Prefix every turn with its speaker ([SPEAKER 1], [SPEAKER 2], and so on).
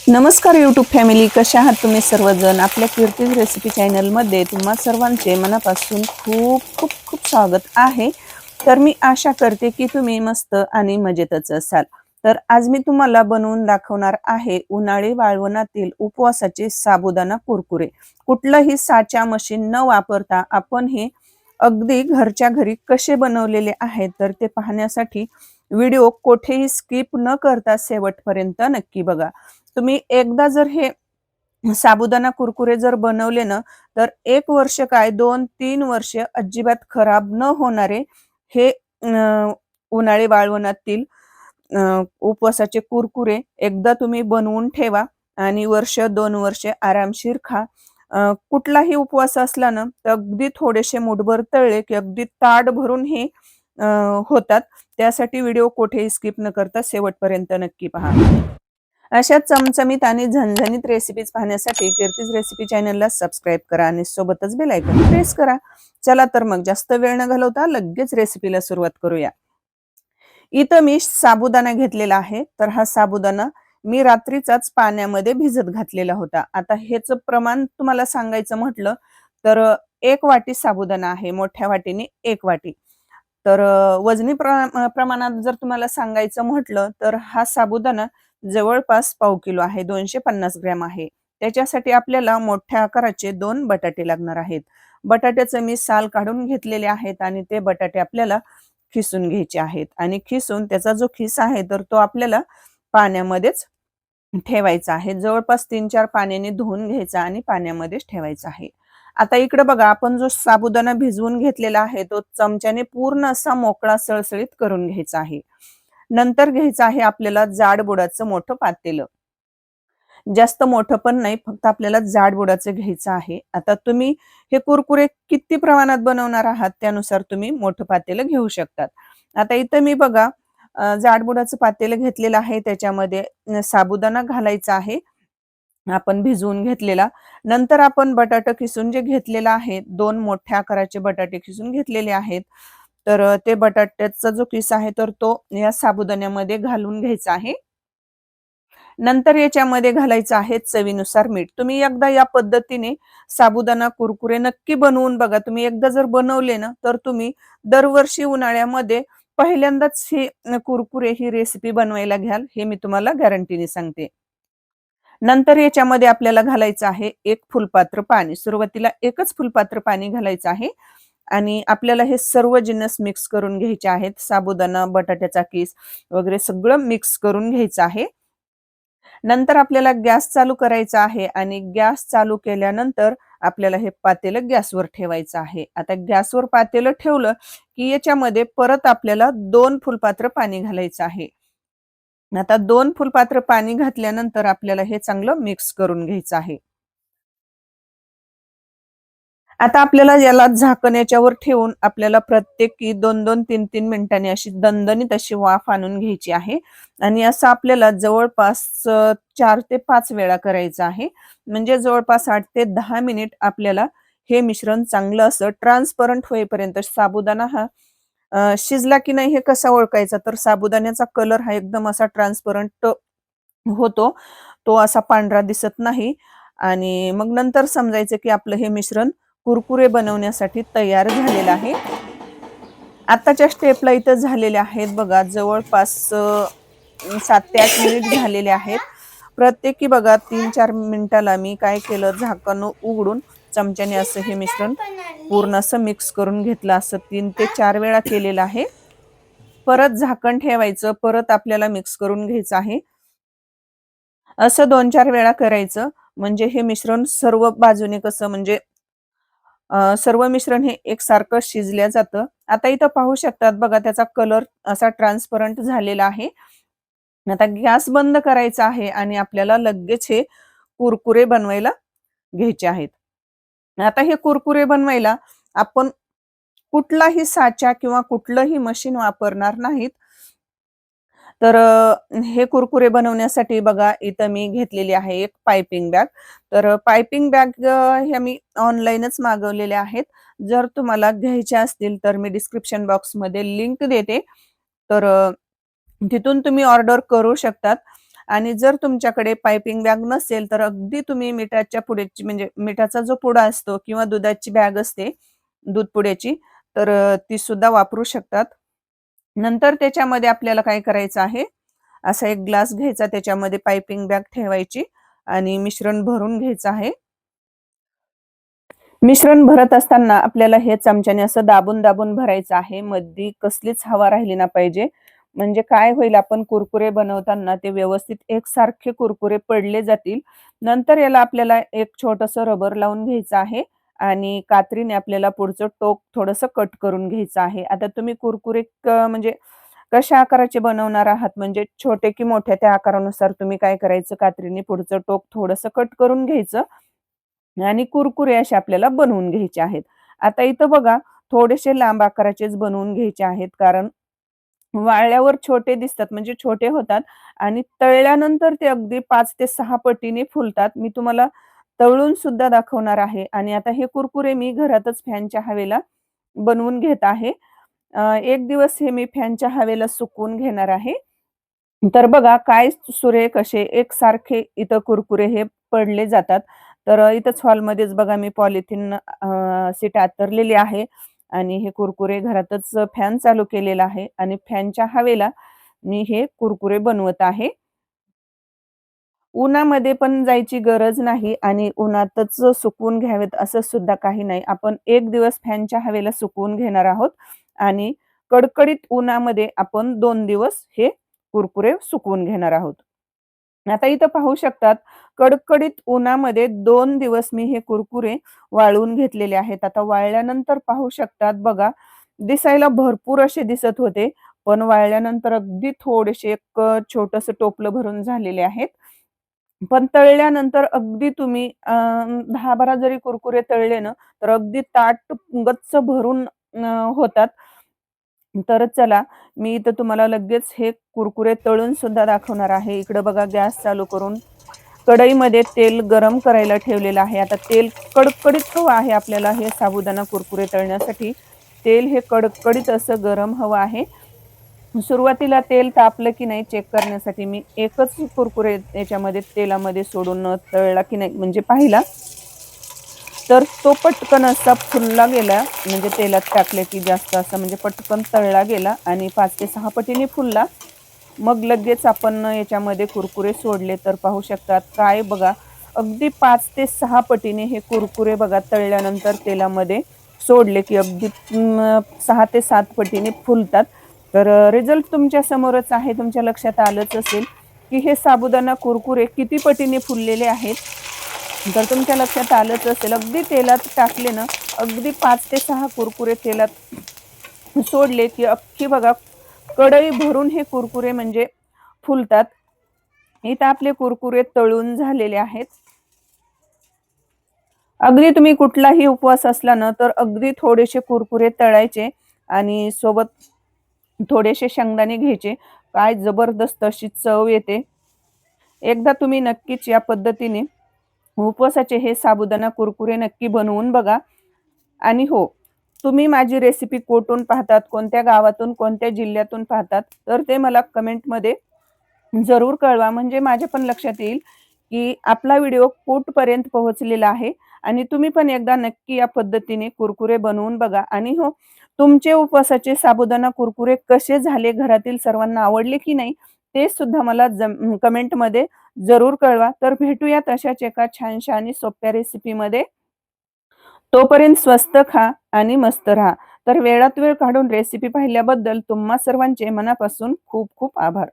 [SPEAKER 1] नमस्कार YouTube family, कशा आहात तुम्ही सर्वजण? आपल्या कीर्तीज रेसिपी चॅनलमध्ये तुम्हा सर्वांचे मनापासून खूप खूप खूप स्वागत आहे. तर मी आशा करते की तुम्ही मस्त आणि मजेतच असाल. तर आज मी तुम्हाला बनवून दाखवणार आहे उन्हाळी वाळवणातील उपवासाचे साबुदाणा कुरकुरे. कुठलंही साचा मशीन न वापरता आपण हे अगदी घरच्या घरी कसे बनवलेले आहेत, तर ते पाहण्यासाठी व्हिडिओ कोठेही स्किप न करता शेवटपर्यंत नक्की बघा. तुम्ही एकदा जर हे साबुदाणा कुरकुरे जर बनवले ना, तर 1 वर्ष काय 2-3 वर्ष अजिबात खराब न होणारे हे उन्हाळी वाळवणातील उपवासाचे कुरकुरे एकदा तुम्ही बनवून ठेवा आणि 1-2 वर्ष आरामशीर खा. कुठलाही उपवास असला ना, तर अगदी थोडेसे मूठभर तळले, की अगदी ताट भरून हे अ, होतात. त्यासाठी व्हिडिओ कुठेही स्किप न करता शेवटपर्यंत नक्की पहा. अशा चमचमीत आणि झणझणीत रेसिपीज पाहण्यासाठी कीर्तीज रेसिपी चॅनलला सबस्क्राईब करा आणि सोबतच बेल आयकॉन प्रेस करा. चला तर मग जास्त वेळ न घालवता लगेच रेसिपीला सुरुवात करूया. इथं मी साबुदाणा घेतलेला आहे. तर हा साबुदाणा मी रात्रीचाच पाण्यामध्ये भिजत घातलेला होता. आता ह्याचं प्रमाण तुम्हाला सांगायचं म्हटलं तर 1 वाटी साबुदाणा आहे. मोठ्या वाटीने 1 वाटी. तर वजनी प्रमाणात जर तुम्हाला सांगायचं म्हटलं तर हा साबुदाणा जवळपास पाव किलो आहे, 250 ग्रॅम आहे. त्याच्यासाठी आपल्याला मोठ्या आकाराचे 2 बटाटे लागणार आहेत. बटाट्याचं मी साल काढून घेतलेले आहेत आणि ते बटाटे आपल्याला खिसून घ्यायचे आहेत आणि खिसून त्याचा जो खिस आहे तर तो आपल्याला पाण्यामध्येच ठेवायचा आहे. जवळपास 3-4 पाण्याने धुवून घ्यायचा आणि पाण्यामध्येच ठेवायचा आहे. आता इकडे बघा, आपण जो साबुदाणा भिजवून घेतलेला आहे तो चमच्याने पूर्ण असा मोकळा सळसळीत करून घ्यायचा आहे. नंतर घ्यायचं आहे आपल्याला जाड बुडाचं मोठं पातेलं. जास्त मोठं पण नाही, फक्त आपल्याला जाड बुडाचं घ्यायचं आहे. आता तुम्ही हे कुरकुरे किती प्रमाणात बनवणार आहात त्यानुसार तुम्ही मोठं पातेलं घेऊ शकतात. आता इथं मी बघा जाड बुडाचं पातेलं घेतलेलं आहे. त्याच्यामध्ये साबुदाणा घालायचा आहे आपण भिजवून घेतलेला. नंतर आपण बटाटा किसून जे घेतलेला आहे, 2 मोठ्या आकाराचे बटाटे किसून घेतलेले आहेत. तर ते बटाट्याचा जो किस आहे तर तो या साबुदाण्यामध्ये घालून घ्यायचा आहे. नंतर याच्यामध्ये घालायचं आहे चवीनुसार मीठ. तुम्ही एकदा या पद्धतीने साबुदाणा कुरकुरे नक्की बनवून बघा. तुम्ही एकदा जर बनवले ना, तर तुम्ही दरवर्षी उन्हाळ्यामध्ये पहिल्यांदाच हे कुरकुरे ही रेसिपी बनवायला घ्याल, हे मी तुम्हाला गॅरंटीने सांगते. नंतर याच्यामध्ये आपल्याला घालायचं आहे 1 फुलपात्र पाणी. सुरुवातीला 1च फुलपात्र पाणी घालायचं आहे आणि आपल्याला हे सर्व जिन्नस मिक्स करून घ्यायचे आहेत. साबुदाणा, बटाट्याचा किस वगैरे सगळं मिक्स करून घ्यायचं आहे. नंतर आपल्याला गॅस चालू करायचा आहे आणि गॅस चालू केल्यानंतर आपल्याला हे पातेलं गॅसवर ठेवायचं आहे. आता गॅसवर पातेलं ठेवलं, की याच्यामध्ये परत आपल्याला 2 फुलपात्र पाणी घालायचं आहे. आता 2 फुलपात्र पाणी घातल्यानंतर आपल्याला हे चांगलं मिक्स करून घ्यायचं आहे. आता आपल्याला याला झाकण याच्यावर ठेवून आपल्याला प्रत्येकी 2-2, 3-3 मिनिटांनी अशी दणदणीत अशी वाफ आणून घ्यायची आहे आणि असं आपल्याला जवळपास 4 ते 5 वेळा करायचं आहे. म्हणजे जवळपास 8 ते 10 मिनिट आपल्याला हे मिश्रण चांगलं असं ट्रान्सपरंट होईपर्यंत साबुदाणा हा शिजला की नाही हे कसा ओळखायचा, तर साबुदाण्याचा कलर हा एकदम असा ट्रान्सपरंट होतो. तो असा पांढरा दिसत नाही आणि मग नंतर समजायचं की आपलं हे मिश्रण कुरकुरे बनवण्यासाठी तयार झालेलं आहे. आताच्या स्टेपला इथं झालेल्या आहेत बघा जवळपास 7 ते 8 मिनिट झालेले आहेत. प्रत्येकी बघा 3-4 मिनिटाला मी काय केलं, झाकण उघडून चमच्याने असं हे मिश्रण पूर्ण असं मिक्स करून घेतलं. असं 3 ते 4 वेळा केलेलं आहे. परत झाकण ठेवायचं, परत आपल्याला मिक्स करून घ्यायचं आहे. असं 2-4 वेळा करायचं म्हणजे हे मिश्रण सर्व बाजूने कसं म्हणजे सर्व मिश्रण हे एकसारखं शिजल्या जातं. आता इथं पाहू शकतात बघा त्याचा कलर असा ट्रान्सपरंट झालेला आहे. आता गॅस बंद करायचा आहे आणि आपल्याला लगेच हे कुरकुरे बनवायला घ्यायचे आहेत. आता हे कुरकुरे बनवायला आपण कुठलाही साचा किंवा कुठलंही मशीन वापरणार नाहीत. तर हे कुरकुरे बनवण्यासाठी बघा इथं मी घेतलेली आहे एक पाइपिंग बॅग. तर पाइपिंग बॅग ह्या मी ऑनलाईनच मागवलेल्या आहेत. जर तुम्हाला घ्यायच्या असतील तर मी डिस्क्रिप्शन बॉक्समध्ये लिंक देते. तर तिथून तुम्ही ऑर्डर करू शकतात आणि जर तुमच्याकडे पाइपिंग बॅग नसेल तर अगदी तुम्ही मिठाच्या पुड्याची म्हणजे मिठाचा जो पुडा असतो किंवा दुधाची बॅग असते दूध पुड्याची, तर ती सुद्धा वापरू शकतात. नंतर त्याच्यामध्ये आपल्याला काय करायचं आहे, असा एक ग्लास घ्यायचा, त्याच्यामध्ये पाइपिंग बॅग ठेवायची आणि मिश्रण भरून घ्यायचं आहे. मिश्रण भरत असताना आपल्याला हे चमच्याने असं दाबून-दाबून भरायचं आहे. मध्ये कसलीच हवा राहिली ना पाहिजे. म्हणजे काय होईल, आपण कुरकुरे बनवताना ते व्यवस्थित एकसारखे कुरकुरे पडले जातील. नंतर याला आपल्याला एक छोटंसं रबर लावून घ्यायचं आहे आणि कात्रीने आपल्याला पुढचं टोक थोडंसं कट करून घ्यायचं आहे. आता तुम्ही कुरकुरे म्हणजे कशा आकाराचे बनवणार आहात, म्हणजे छोटे की मोठे, त्या आकारानुसार तुम्ही काय करायचं, कात्रीने पुढचं टोक थोडंसं कट करून घ्यायचं आणि कुरकुरे असे आपल्याला बनवून घ्यायचे आहेत. आता इथं बघा, थोडेसे लांब आकाराचेच बनवून घ्यायचे आहेत, कारण वाळल्यावर छोटे दिसतात म्हणजे छोटे होतात आणि तळल्यानंतर ते अगदी 5 ते 6 पटीने फुलतात. मी तुम्हाला तळून सुद्धा दाखवणार आहे आणि आता हे कुरकुरे मी घरातच फॅनच्या हवेला बनवून घेत आहे. एक दिवस हे मी फॅनच्या हवेला सुकवून घेणार आहे. तर बघा काय सुरेख असे एकसारखे इथं कुरकुरे हे पडले जातात. तर इथंच हॉलमध्येच बघा मी पॉलिथिन शीट अंथरलेली आहे आणि हे कुरकुरे घरातच फॅन चालू केलेला आहे आणि फॅनच्या हवेला मी हे कुरकुरे बनवत आहे. उन्हामध्ये पण जायची गरज नाही आणि उन्हातच सुकवून घ्यावेत असं सुद्धा काही नाही. आपण एक दिवस फॅनच्या हवेला सुकवून घेणार आहोत आणि कडकडीत उन्हामध्ये आपण 2 दिवस हे कुरकुरे सुकवून घेणार आहोत. आता इथं पाहू शकतात, कडकडीत उन्हामध्ये 2 दिवस मी हे कुरकुरे वाळवून घेतलेले आहेत. आता वाळल्यानंतर पाहू शकतात बघा, दिसायला भरपूर असे दिसत होते, पण वाळल्यानंतर अगदी थोडेसे एक छोटंसं टोपलं भरून झालेले आहेत. पण तळल्यानंतर अगदी तुम्ही 10-12 जरी कुरकुरे तळले ना, तर अगदी ताट गच्च भरून होतात. तर चला, मी इथं तुम्हाला लगेच हे कुरकुरे तळून सुद्धा दाखवणार आहे. इकडं बघा, गॅस चालू करून कढईमध्ये तेल गरम करायला ठेवलेलं आहे. आता तेल कडकडीत हवं आहे आपल्याला हे साबुदाणा कुरकुरे तळण्यासाठी. तेल हे कडकडीत असं गरम हवं आहे. सुरुवातीला तेल तापलं की नाही चेक करण्यासाठी मी एकच कुरकुरे त्याच्यामध्ये तेलामध्ये सोडून तळला की नाही म्हणजे पाहिला. तर तो पटकन असा फुलला गेला, म्हणजे तेलात टाकले की जास्त असा म्हणजे पटकन तळला गेला आणि 5 ते 6 पटीने फुलला. मग लगेच आपण याच्यामध्ये कुरकुरे सोडले तर पाहू शकतात काय बघा, अगदी 5 ते 6 पटीने हे कुरकुरे बघा तळल्यानंतर तेलामध्ये सोडले की अगदी 6 ते 7 पटीने फुलतात. तर रिझल्ट तुमच्या समोरच आहे. तुमच्या लक्षात आलंच असेल की हे साबुदाणा कुरकुरे किती पटीने फुललेले आहेत. तर तुमच्या लक्षात आलंच असेल. अगदी तेलात टाकले ना, अगदी 5 ते 6 कुरकुरे तेलात सोडले की अख्खी बघा कढई भरून हे कुरकुरे म्हणजे फुलतात. इथं आपले कुरकुरे तळून झालेले आहेत. अगदी तुम्ही कुठलाही उपवास असला ना, तर अगदी थोडेसे कुरकुरे तळायचे आणि सोबत थोडेसे शेंगदाणे घ्यायचे. काय जबरदस्त अशी चव येते. एकदा तुम्ही नक्कीच या पद्धतीने उपवासाचे हे साबुदाणा कुरकुरे नक्की बनवून बघा. आणि हो, तुम्ही माझी रेसिपी कुठून पाहतात, कोणत्या गावातून, कोणत्या जिल्ह्यातून पाहतात, तर ते मला कमेंटमध्ये जरूर कळवा. म्हणजे माझ्या पण लक्षात येईल, की आपला व्हिडिओ कुठपर्यंत पोहोचलेला आहे आणि तुम्ही पण एकदा नक्की या पद्धतीने कुरकुरे बनवून बघा. आणि हो, तुमचे उपवासाचे साबुदाणा कुरकुरे कसे झाले, घरातील सर्वांना आवडले की नाही, ते सुद्धा मला कमेंटमध्ये जरूर कळवा. तर भेटूयात अशाच एका छानशा आणि सोप्या रेसिपीमध्ये. तोपर्यंत स्वस्त खा आणि मस्त राहा. तर वेळात वेळ काढून रेसिपी पाहिल्याबद्दल तुम्हा सर्वांचे मनापासून खूप खूप आभार.